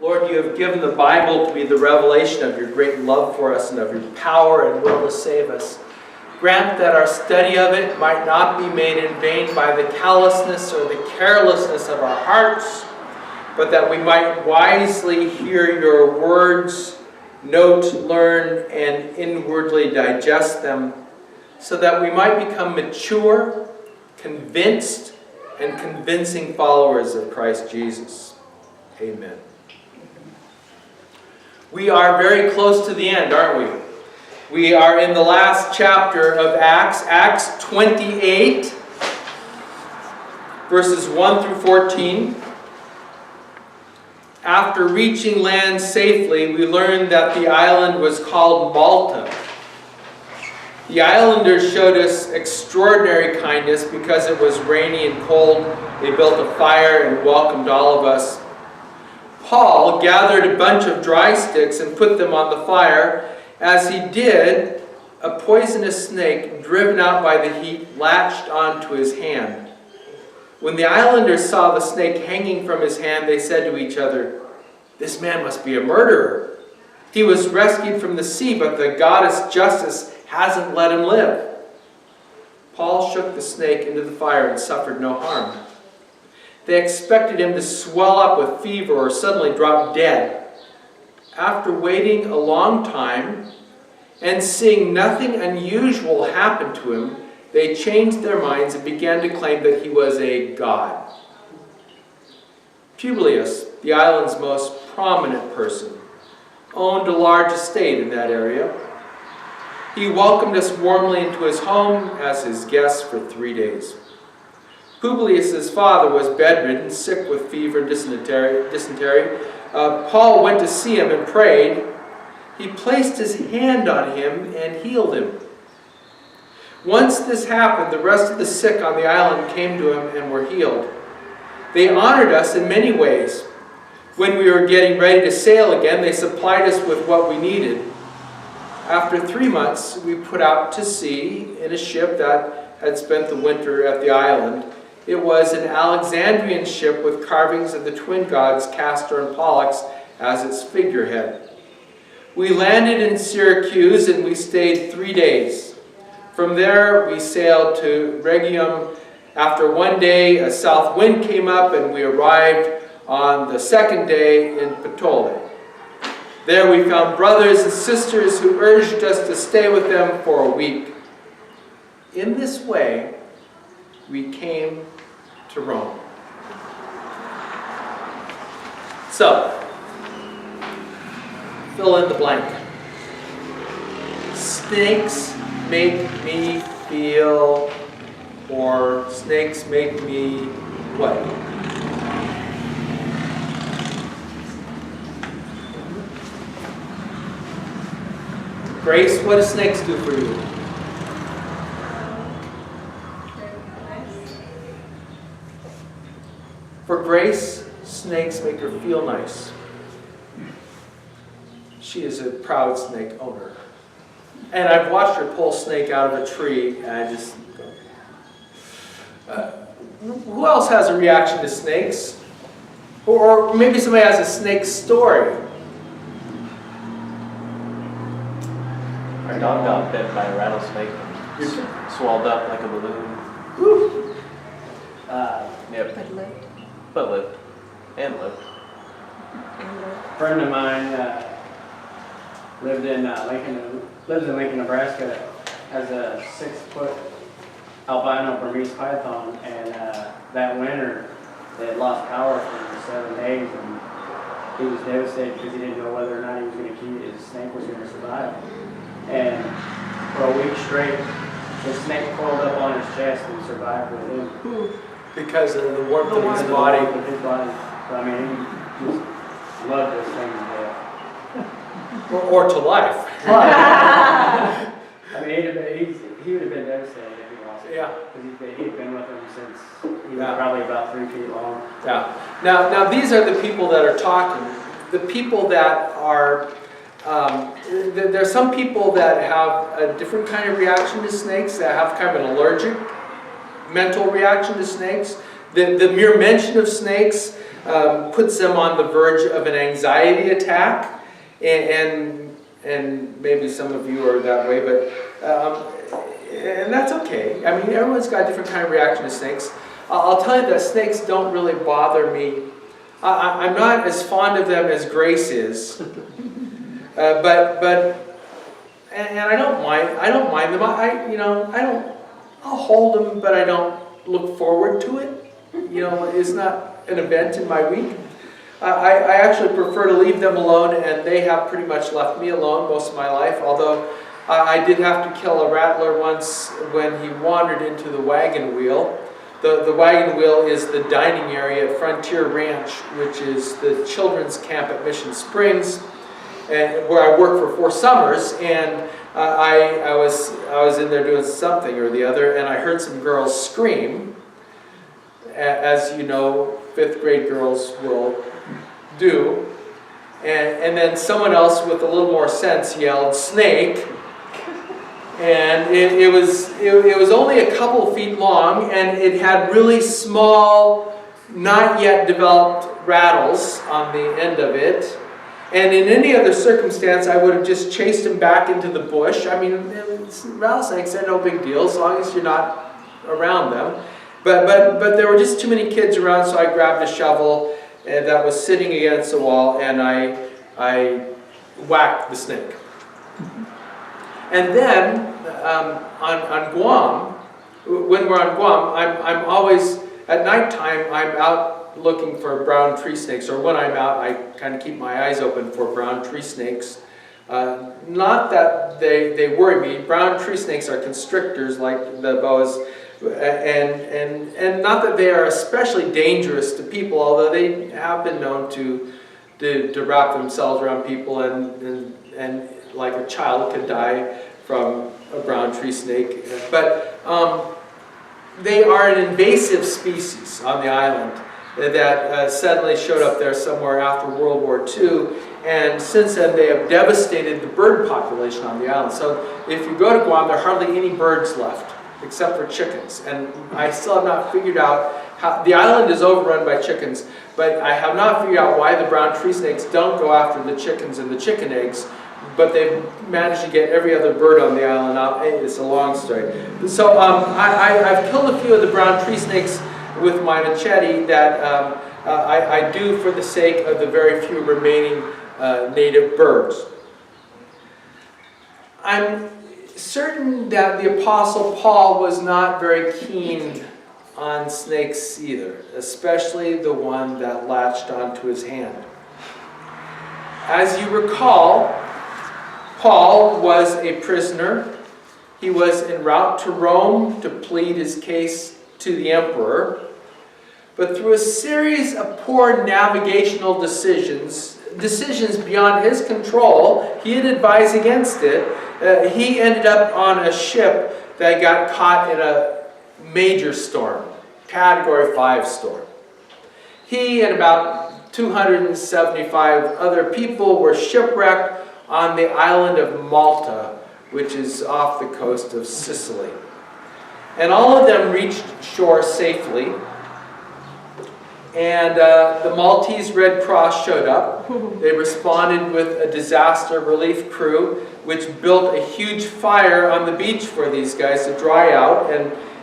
Lord, you have given the Bible to be the revelation of your great love for us and of your power and will to save us. Grant that our study of it might not be made in vain by the callousness or the carelessness of our hearts, but that we might wisely hear your words, note, learn, and inwardly digest them, so that we might become mature, convinced, and convincing followers of Christ Jesus. Amen. We are very close to the end, aren't we? We are in the last chapter of Acts, Acts 28, verses 1 through 14. After reaching land safely, we learned that the island was called Malta. The islanders showed us extraordinary kindness because it was rainy and cold. They built a fire and welcomed all of us. Paul gathered a bunch of dry sticks and put them on the fire. As he did, a poisonous snake, driven out by the heat, latched onto his hand. When the islanders saw the snake hanging from his hand, they said to each other, "This man must be a murderer. He was rescued from the sea, but the goddess Justice hasn't let him live." Paul shook the snake into the fire and suffered no harm. They expected him to swell up with fever or suddenly drop dead. After waiting a long time and seeing nothing unusual happen to him, they changed their minds and began to claim that he was a god. Publius, the island's most prominent person, owned a large estate in that area. He welcomed us warmly into his home as his guests for 3 days. Publius' father was bedridden, sick with fever and dysentery. Paul went to see him and prayed. He placed his hand on him and healed him. Once this happened, the rest of the sick on the island came to him and were healed. They honored us in many ways. When we were getting ready to sail again, they supplied us with what we needed. After 3 months, we put out to sea in a ship that had spent the winter at the island. It was an Alexandrian ship with carvings of the twin gods Castor and Pollux as its figurehead. We landed in Syracuse and we stayed 3 days. From there, we sailed to Rhegium. After 1 day, a south wind came up and we arrived on the second day in Puteoli. There we found brothers and sisters who urged us to stay with them for a week. In this way, we came to Rome. So, fill in the blank. Snakes make me feel, or snakes make me what? Grace, what do snakes do for you? For Grace, snakes make her feel nice. She is a proud snake owner. And I've watched her pull a snake out of a tree, and I just go. Who else has a reaction to snakes? Or maybe somebody has a snake story. Our dog got bit by a rattlesnake and swelled up like a balloon. Whew. Yep. But lived. But lived. And lived. A friend of mine lives in Lincoln, Nebraska, has a 6-foot albino Burmese python, and that winter they had lost power for 7 days, and he was devastated because he didn't know whether or not he was going to keep his snake was going to survive. And for a week straight, the snake coiled up on his chest and survived with him. Because of the warmth of his body. I mean, he just loved this thing to death. Or to life. I mean, he would have been devastated if he lost it. Yeah. Because he'd been with him since he was probably about 3 feet long. Yeah. Now these are the people that are talking. The people that are, there's some people that have a different kind of reaction to snakes, that have kind of an allergic mental reaction to snakes. The mere mention of snakes puts them on the verge of an anxiety attack, and maybe some of you are that way, but and that's okay. I mean, everyone's got a different kind of reaction to snakes. I'll tell you that snakes don't really bother me. I'm not as fond of them as Grace is, but I don't mind. I don't mind them. I'll hold them, but I don't look forward to it. It's not an event in my week. I actually prefer to leave them alone, and they have pretty much left me alone most of my life, although I did have to kill a rattler once when he wandered into the wagon wheel. The wagon wheel is the dining area at Frontier Ranch, which is the children's camp at Mission Springs, and where I worked for 4 summers, and I was in there doing something or the other, and I heard some girls scream, as you know, 5th grade girls will do, and then someone else with a little more sense yelled, "Snake!" And it was only a couple of feet long, and it had really small, not yet developed rattles on the end of it. And in any other circumstance, I would have just chased him back into the bush. I mean, rattlesnakes are no big deal as long as you're not around them. But there were just too many kids around, so I grabbed a shovel that was sitting against the wall, and I whacked the snake. And then on Guam, when we're on Guam, I'm always, at nighttime, I'm out looking for brown tree snakes, or when I'm out, I kind of keep my eyes open for brown tree snakes. Not that they worry me. Brown tree snakes are constrictors like the boas, and not that they are especially dangerous to people, although they have been known to wrap themselves around people, and like a child could die from a brown tree snake. But they are an invasive species on the island that suddenly showed up there somewhere after World War II, and since then they have devastated the bird population on the island. So if you go to Guam, there are hardly any birds left, except for chickens. And I still have not figured out how, the island is overrun by chickens, but I have not figured out why the brown tree snakes don't go after the chickens and the chicken eggs, but they've managed to get every other bird on the island out. It's a long story. So I've killed a few of the brown tree snakes with my machete that I do for the sake of the very few remaining native birds. I'm certain that the Apostle Paul was not very keen on snakes either, especially the one that latched onto his hand. As you recall, Paul was a prisoner. He was en route to Rome to plead his case to the emperor. But through a series of poor navigational decisions beyond his control, he had advised against it. He ended up on a ship that got caught in a major storm, Category 5 storm. He and about 275 other people were shipwrecked on the island of Malta, which is off the coast of Sicily. And all of them reached shore safely. And the Maltese Red Cross showed up. They responded with a disaster relief crew, which built a huge fire on the beach for these guys to dry out.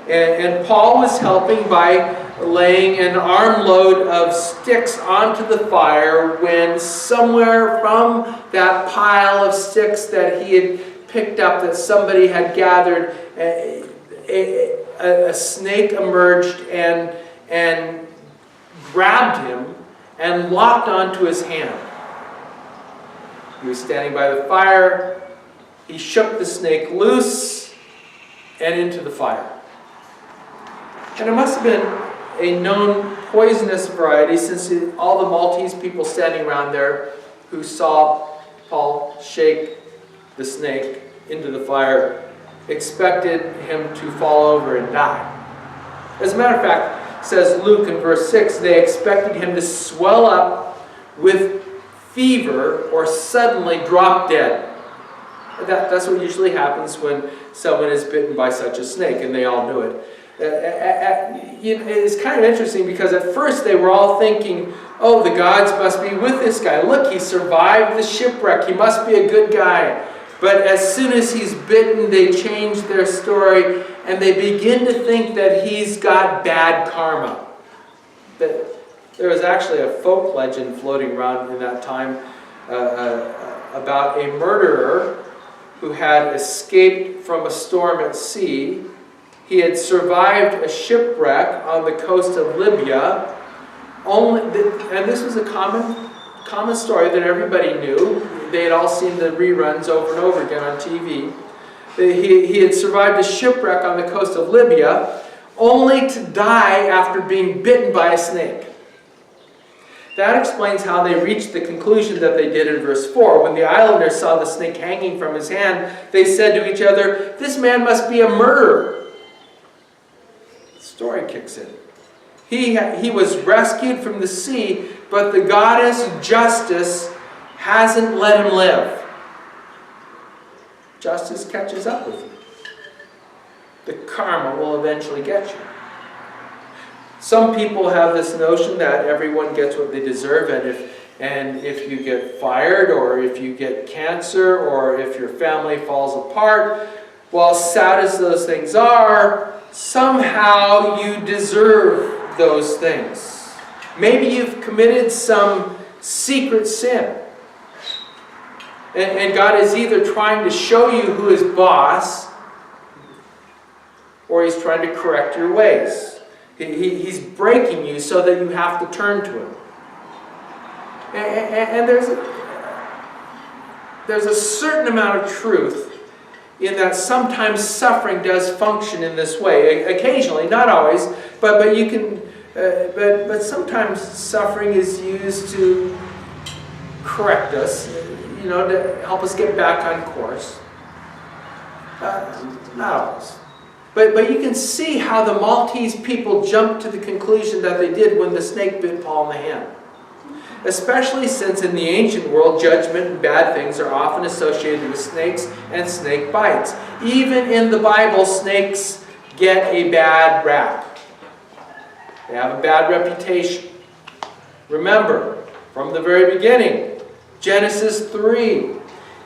And Paul was helping by laying an armload of sticks onto the fire when somewhere from that pile of sticks that he had picked up that somebody had gathered, a snake emerged and grabbed him and locked onto his hand. He was standing by the fire. He shook the snake loose and into the fire. And it must have been a known poisonous variety, since all the Maltese people standing around there who saw Paul shake the snake into the fire expected him to fall over and die. As a matter of fact, says Luke in verse 6, they expected him to swell up with fever or suddenly drop dead. That's what usually happens when someone is bitten by such a snake, and they all knew it. It's kind of interesting because at first they were all thinking, oh, the gods must be with this guy. Look, he survived the shipwreck. He must be a good guy. But as soon as he's bitten, they change their story and they begin to think that he's got bad karma. There was actually a folk legend floating around in that time about a murderer who had escaped from a storm at sea. He had survived a shipwreck on the coast of Libya. And this was a common story that everybody knew. They had all seen the reruns over and over again on TV. He had survived a shipwreck on the coast of Libya, only to die after being bitten by a snake. That explains how they reached the conclusion that they did in verse 4. When the islanders saw the snake hanging from his hand, they said to each other, "This man must be a murderer." The story kicks in. He was rescued from the sea, but the goddess Justice hasn't let him live. Justice catches up with you. The karma will eventually get you. Some people have this notion that everyone gets what they deserve, and if you get fired, or if you get cancer, or if your family falls apart, well, sad as those things are, somehow you deserve those things. Maybe you've committed some secret sin. And God is either trying to show you who is boss, or He's trying to correct your ways. He's breaking you so that you have to turn to Him. And there's a certain amount of truth in that sometimes suffering does function in this way. Occasionally, not always, but you can. But sometimes suffering is used to correct us, to help us get back on course. Not always. But you can see how the Maltese people jumped to the conclusion that they did when the snake bit Paul in the hand. Especially since in the ancient world, judgment and bad things are often associated with snakes and snake bites. Even in the Bible, snakes get a bad rap. They have a bad reputation. Remember, from the very beginning, Genesis 3,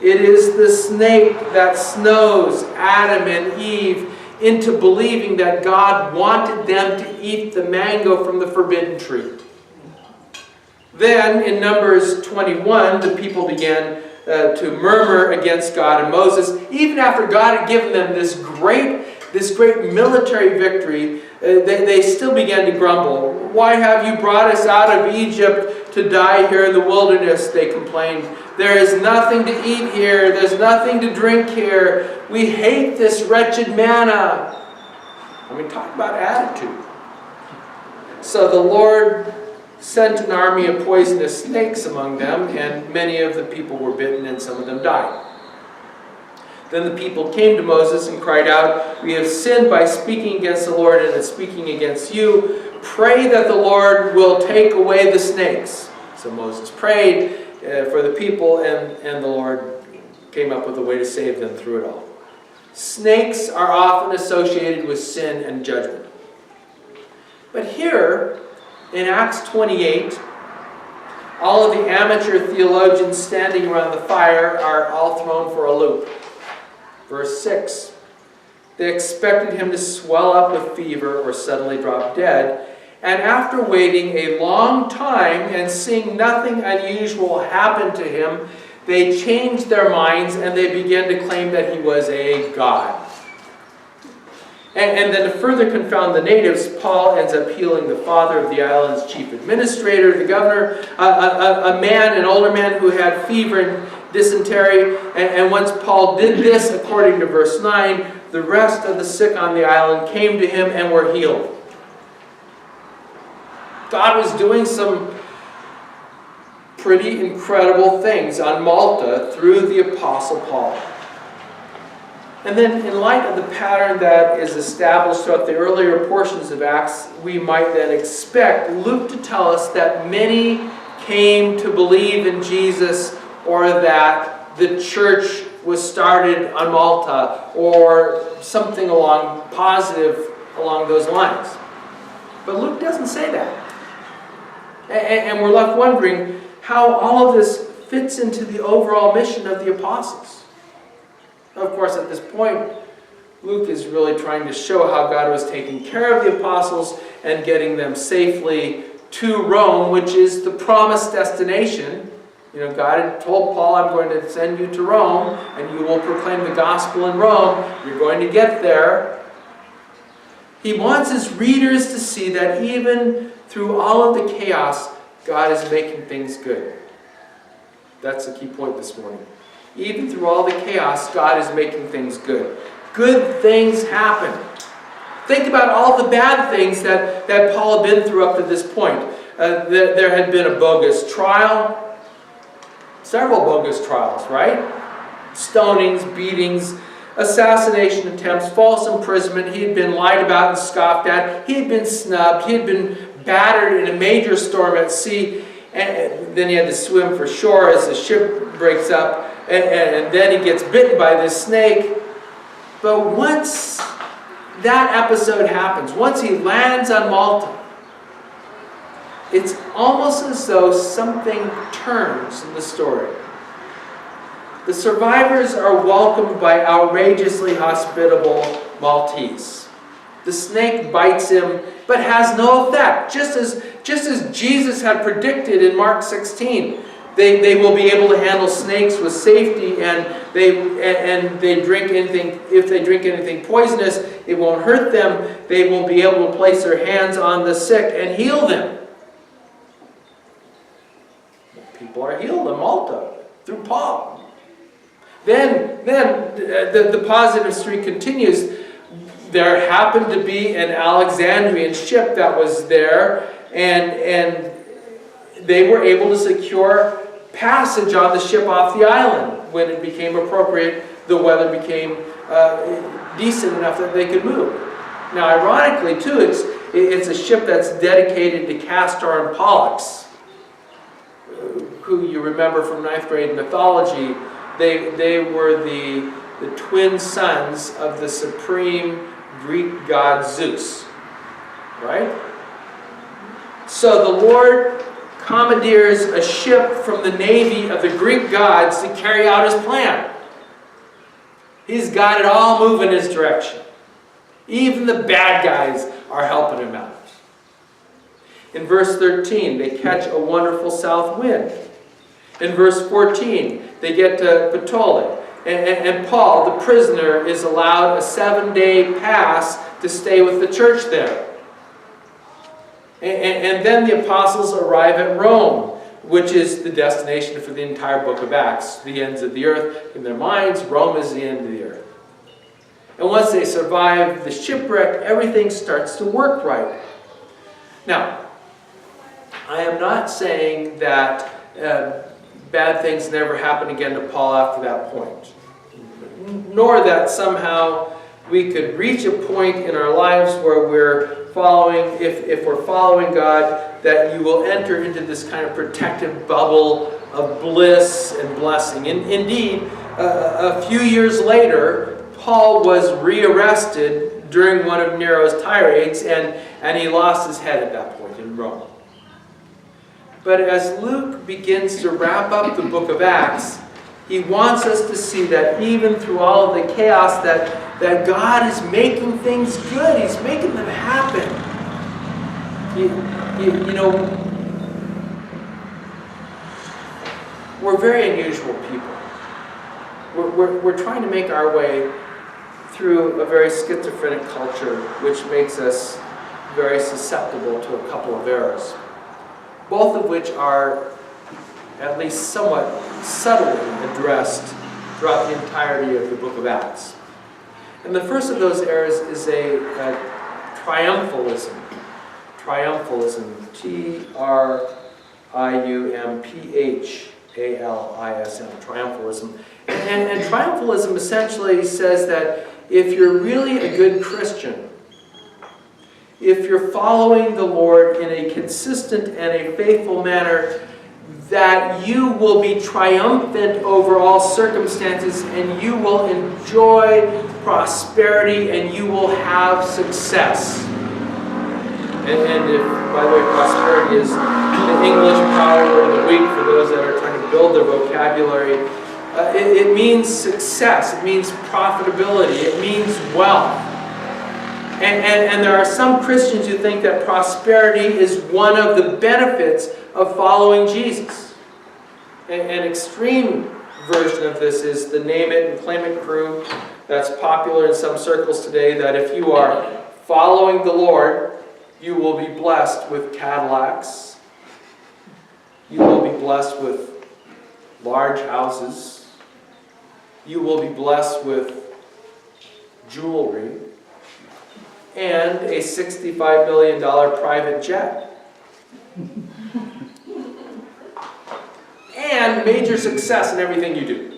it is the snake that snows Adam and Eve into believing that God wanted them to eat the mango from the forbidden tree. Then, in Numbers 21, the people began to murmur against God and Moses. Even after God had given them this great military victory, they still began to grumble. "Why have you brought us out of Egypt to die here in the wilderness?" they complained. "There is nothing to eat here. There's nothing to drink here. We hate this wretched manna." I mean, talk about attitude. So the Lord sent an army of poisonous snakes among them, and many of the people were bitten, and some of them died. Then the people came to Moses and cried out, "We have sinned by speaking against the Lord and in speaking against you. Pray that the Lord will take away the snakes." So Moses prayed for the people, and the Lord came up with a way to save them through it all. Snakes are often associated with sin and judgment. But here, in Acts 28, all of the amateur theologians standing around the fire are all thrown for a loop. Verse 6, they expected him to swell up with fever or suddenly drop dead. And after waiting a long time and seeing nothing unusual happen to him, they changed their minds and they began to claim that he was a god. And then to further confound the natives, Paul ends up healing the father of the island's chief administrator, the governor, an older man who had fever and dysentery. And once Paul did this, according to verse 9, the rest of the sick on the island came to him and were healed. God was doing some pretty incredible things on Malta through the Apostle Paul. And then, in light of the pattern that is established throughout the earlier portions of Acts, we might then expect Luke to tell us that many came to believe in Jesus, or that the church was started on Malta, or something along positive along those lines. But Luke doesn't say that. And we're left wondering how all of this fits into the overall mission of the apostles. Of course, at this point, Luke is really trying to show how God was taking care of the apostles and getting them safely to Rome, which is the promised destination. God had told Paul, I'm going to send you to Rome, and you will proclaim the gospel in Rome. You're going to get there. He wants his readers to see that even through all of the chaos, God is making things good. That's the key point this morning. Even through all the chaos, God is making things good. Good things happen. Think about all the bad things that Paul had been through up to this point. There had been a bogus trial. Several bogus trials, right? Stonings, beatings, assassination attempts, false imprisonment. He had been lied about and scoffed at. He had been snubbed. He had been battered in a major storm at sea. And then he had to swim for shore as the ship breaks up. And then he gets bitten by this snake. But once that episode happens, once he lands on Malta, it's almost as though something turns in the story. The survivors are welcomed by outrageously hospitable Maltese. The snake bites him, but has no effect. Just as Jesus had predicted in Mark 16, they will be able to handle snakes with safety, and they drink anything. If they drink anything poisonous, it won't hurt them. They will be able to place their hands on the sick and heal them. People are healed in Malta through Paul. Then the positive streak continues. There happened to be an Alexandrian ship that was there, and they were able to secure passage on the ship off the island. When it became appropriate, the weather became decent enough that they could move. Now, ironically, too, it's a ship that's dedicated to Castor and Pollux, who you remember from 9th grade mythology. They were the twin sons of the supreme Greek god Zeus. Right? So the Lord commandeers a ship from the navy of the Greek gods to carry out his plan. He's got it all moving his direction. Even the bad guys are helping him out. In verse 13, they catch a wonderful south wind. In verse 14, they get to Puteoli. And Paul, the prisoner, is allowed a 7-day pass to stay with the church there. And then the apostles arrive at Rome, which is the destination for the entire book of Acts, the ends of the earth. In their minds, Rome is the end of the earth. And once they survive the shipwreck, everything starts to work right. Now, I am not saying that bad things never happen again to Paul after that point, nor that somehow we could reach a point in our lives where we're following, if we're following God, that you will enter into this kind of protective bubble of bliss and blessing. Indeed, a few years later, Paul was rearrested during one of Nero's tirades, and he lost his head at that point in Rome. But as Luke begins to wrap up the book of Acts, he wants us to see that even through all of the chaos, that God is making things good. He's making them happen. You know, we're very unusual people. We're trying to make our way through a very schizophrenic culture, which makes us very susceptible to a couple of errors, both of which are at least somewhat subtly addressed throughout the entirety of the book of Acts. And the first of those errors is a triumphalism. Triumphalism. Triumphalism. Triumphalism. And triumphalism essentially says that if you're really a good Christian, if you're following the Lord in a consistent and a faithful manner, that you will be triumphant over all circumstances and you will enjoy prosperity and you will have success. And if, by the way, prosperity is the English power of the week for those that are trying to build their vocabulary, it means success, it means profitability, it means wealth. And there are some Christians who think that prosperity is one of the benefits of following Jesus. An extreme version of this is the name it and claim it crew that's popular in some circles today, that if you are following the Lord, you will be blessed with Cadillacs. You will be blessed with large houses. You will be blessed with jewelry and a $65 million private jet. And major success in everything you do.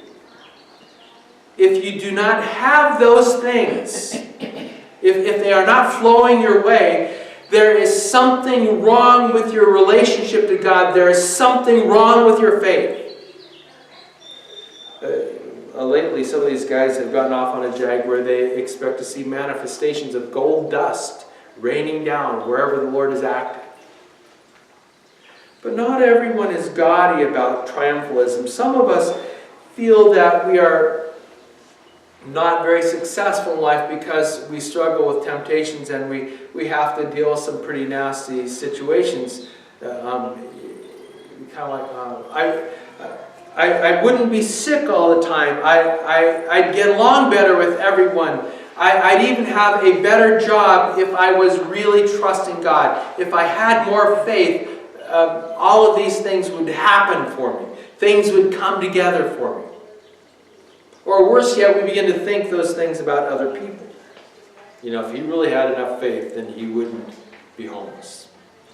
If you do not have those things, if they are not flowing your way, there is something wrong with your relationship to God. There is something wrong with your faith. Lately, some of these guys have gotten off on a jag where they expect to see manifestations of gold dust raining down wherever the Lord is active. But not everyone is gaudy about triumphalism. Some of us feel that we are not very successful in life because we struggle with temptations and we have to deal with some pretty nasty situations. I wouldn't be sick all the time. I'd get along better with everyone. I'd even have a better job if I was really trusting God. If I had more faith, all of these things would happen for me. Things would come together for me. Or worse yet, we begin to think those things about other people. You know, if he really had enough faith, then he wouldn't be homeless.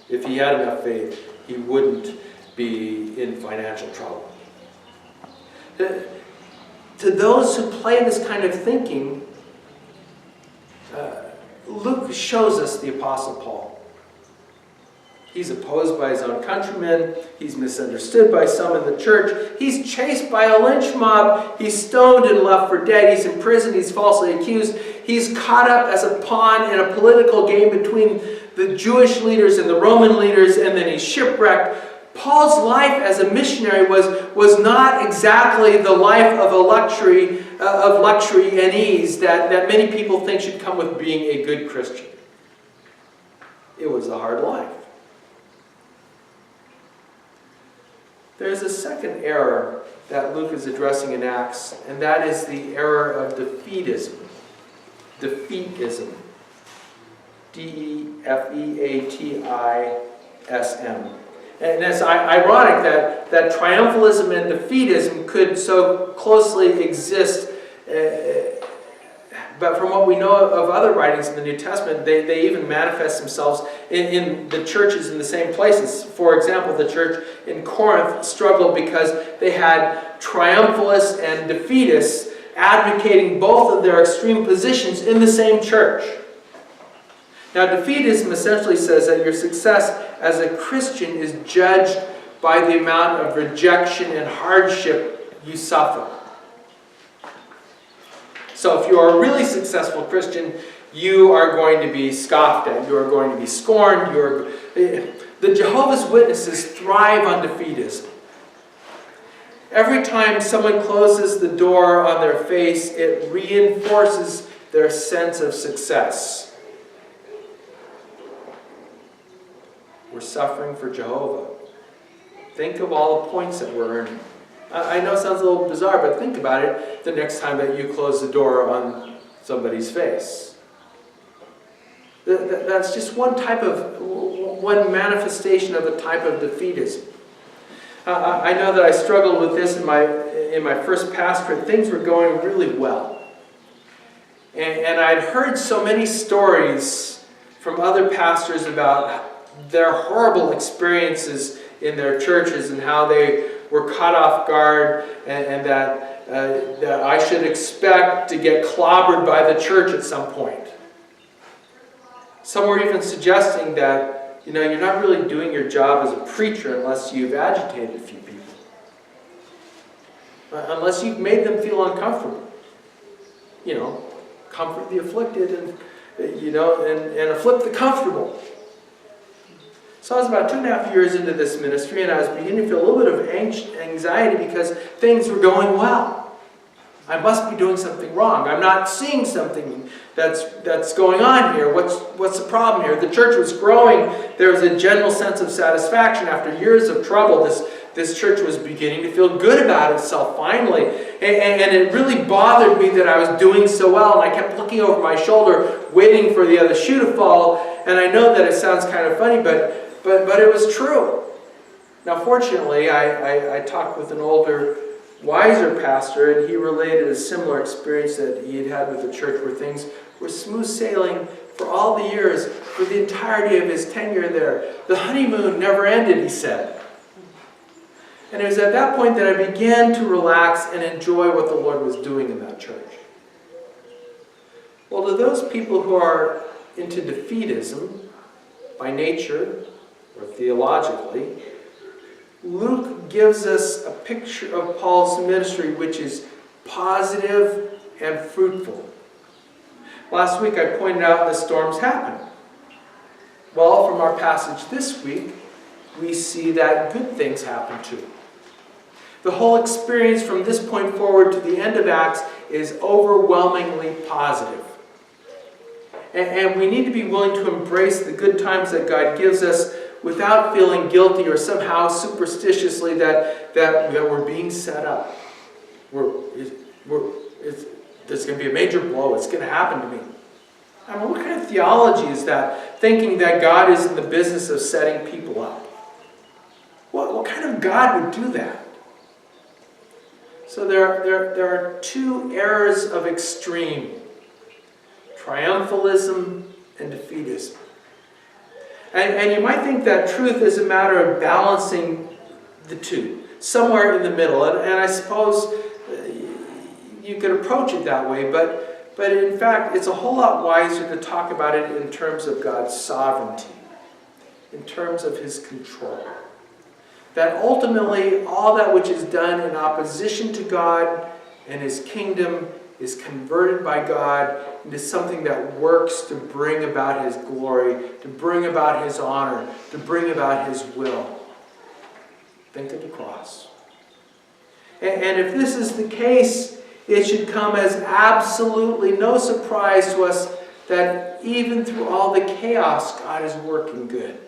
If he had enough faith, he wouldn't be in financial trouble. To those who play this kind of thinking, Luke shows us the Apostle Paul. He's opposed by his own countrymen. He's misunderstood by some in the church. He's chased by a lynch mob. He's stoned and left for dead. He's in prison. He's falsely accused. He's caught up as a pawn in a political game between the Jewish leaders and the Roman leaders, and then he's shipwrecked. Paul's life as a missionary was not exactly the life of luxury and ease that many people think should come with being a good Christian. It was a hard life. There's a second error that Luke is addressing in Acts, and that is the error of defeatism. Defeatism. D-E-F-E-A-T-I-S-M. And it's ironic that triumphalism and defeatism could so closely exist, but from what we know of other writings in the New Testament, they even manifest themselves in the churches in the same places. For example, the church in Corinth struggled because they had triumphalists and defeatists advocating both of their extreme positions in the same church. Now, defeatism essentially says that your success as a Christian is judged by the amount of rejection and hardship you suffer. So if you are a really successful Christian, you are going to be scoffed at. You are going to be scorned. The Jehovah's Witnesses thrive on defeatism. Every time someone closes the door on their face, it reinforces their sense of success. We're suffering for Jehovah. Think of all the points that we're earning. I know it sounds a little bizarre, but think about it the next time that you close the door on somebody's face. That's just one manifestation of a type of defeatism. I know that I struggled with this in my first pastorate. Things were going really well. And I'd heard so many stories from other pastors about their horrible experiences in their churches and how they were caught off guard and that I should expect to get clobbered by the church at some point. Some were even suggesting that, you're not really doing your job as a preacher unless you've agitated a few people. Unless you've made them feel uncomfortable. comfort the afflicted and afflict the comfortable. So I was about 2.5 years into this ministry, and I was beginning to feel a little bit of anxiety because things were going well. I must be doing something wrong. I'm not seeing something that's going on here. What's the problem here? The church was growing. There was a general sense of satisfaction. After years of trouble, this church was beginning to feel good about itself finally. And it really bothered me that I was doing so well. And I kept looking over my shoulder, waiting for the other shoe to fall. And I know that it sounds kind of funny, but it was true. Now, fortunately, I talked with an older, wiser pastor, and he related a similar experience that he had with the church where things were smooth sailing for all the years, for the entirety of his tenure there. The honeymoon never ended, he said. And it was at that point that I began to relax and enjoy what the Lord was doing in that church. Well, to those people who are into defeatism, by nature or theologically, Luke gives us a picture of Paul's ministry which is positive and fruitful. Last week I pointed out the storms happen. Well, from our passage this week, we see that good things happen too. The whole experience from this point forward to the end of Acts is overwhelmingly positive. And we need to be willing to embrace the good times that God gives us without feeling guilty or somehow superstitiously that we're being set up. There's going to be a major blow. It's going to happen to me. I mean, what kind of theology is that? Thinking that God is in the business of setting people up. What kind of God would do that? So there are two errors of extreme: triumphalism and defeatism. And you might think that truth is a matter of balancing the two, somewhere in the middle. And I suppose you could approach it that way, but in fact, it's a whole lot wiser to talk about it in terms of God's sovereignty, in terms of His control. That ultimately, all that which is done in opposition to God and His kingdom is converted by God into something that works to bring about His glory, to bring about His honor, to bring about His will. Think of the cross. And if this is the case, it should come as absolutely no surprise to us that even through all the chaos, God is working good.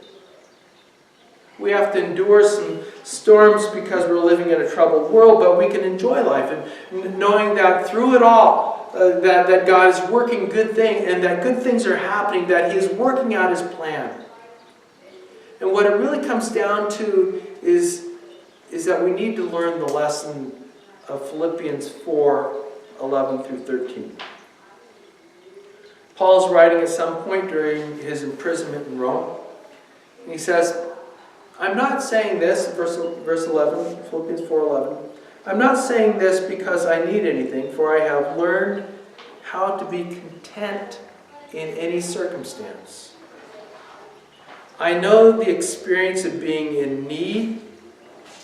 We have to endure some storms because we're living in a troubled world, but we can enjoy life and knowing that through it all, that God is working good things and that good things are happening, that He is working out His plan. And what it really comes down to is that we need to learn the lesson of Philippians 4:11 through 13. Paul's writing at some point during his imprisonment in Rome, and he says, I'm not saying this, verse 11, Philippians 4:11, I'm not saying this because I need anything, for I have learned how to be content in any circumstance. I know the experience of being in need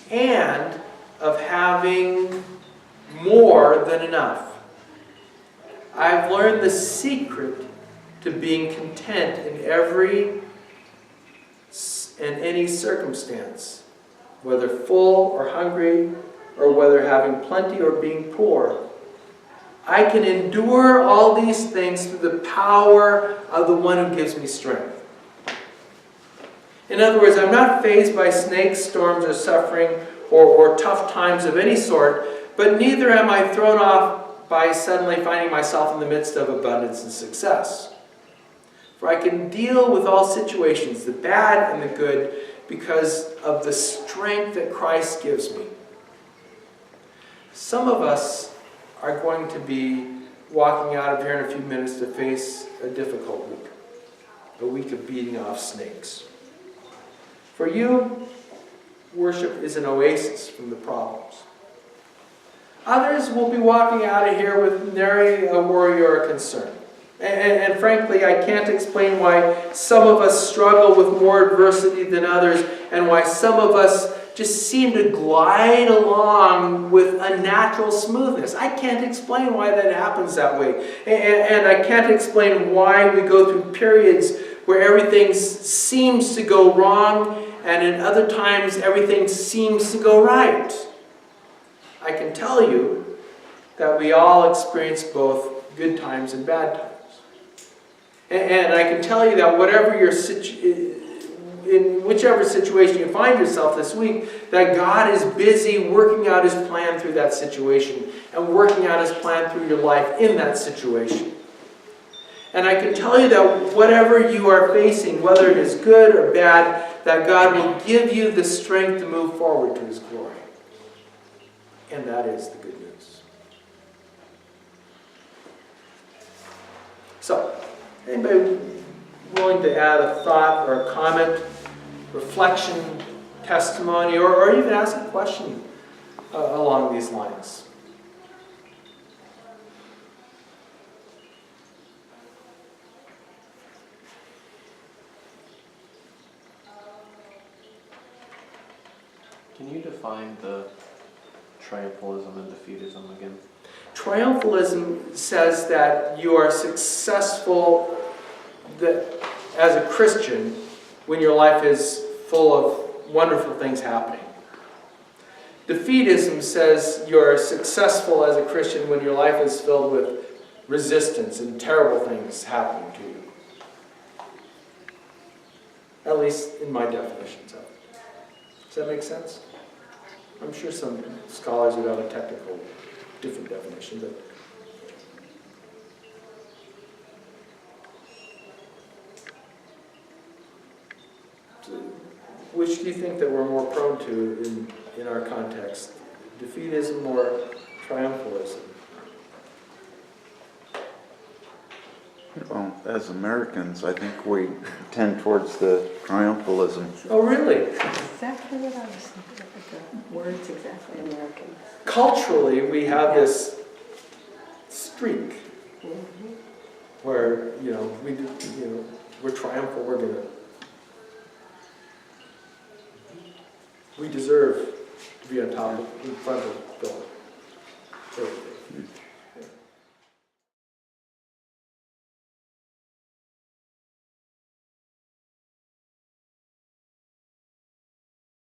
and of having more than enough. I've learned the secret to being content in any circumstance, whether full or hungry, or whether having plenty or being poor. I can endure all these things through the power of the one who gives me strength. In other words, I'm not fazed by snakes, storms, or suffering, or tough times of any sort, but neither am I thrown off by suddenly finding myself in the midst of abundance and success. For I can deal with all situations, the bad and the good, because of the strength that Christ gives me. Some of us are going to be walking out of here in a few minutes to face a difficult week, a week of beating off snakes. For you, worship is an oasis from the problems. Others will be walking out of here with nary a worry or a concern. And frankly, I can't explain why some of us struggle with more adversity than others, and why some of us just seem to glide along with a natural smoothness. I can't explain why that happens that way. And I can't explain why we go through periods where everything seems to go wrong, and in other times everything seems to go right. I can tell you that we all experience both good times and bad times. And I can tell you that whatever your in whichever situation you find yourself this week, that God is busy working out His plan through that situation and working out His plan through your life in that situation. And I can tell you that whatever you are facing, whether it is good or bad, that God will give you the strength to move forward to His glory. And that is the good news. So, anybody willing to add a thought or a comment, reflection, testimony, or even ask a question along these lines? Can you define the triumphalism and defeatism again? Triumphalism says that you are successful as a Christian when your life is full of wonderful things happening. Defeatism says you're successful as a Christian when your life is filled with resistance and terrible things happening to you. At least in my definitions of it. Does that make sense? I'm sure some scholars would have a technical, different definition, but which do you think that we're more prone to in our context? Defeatism or triumphalism? Well, as Americans, I think we tend towards the triumphalism. Oh, really? Exactly what I was thinking. The words exactly American. Culturally, we have this streak where we're triumphant. We deserve to be on top of, in front of God.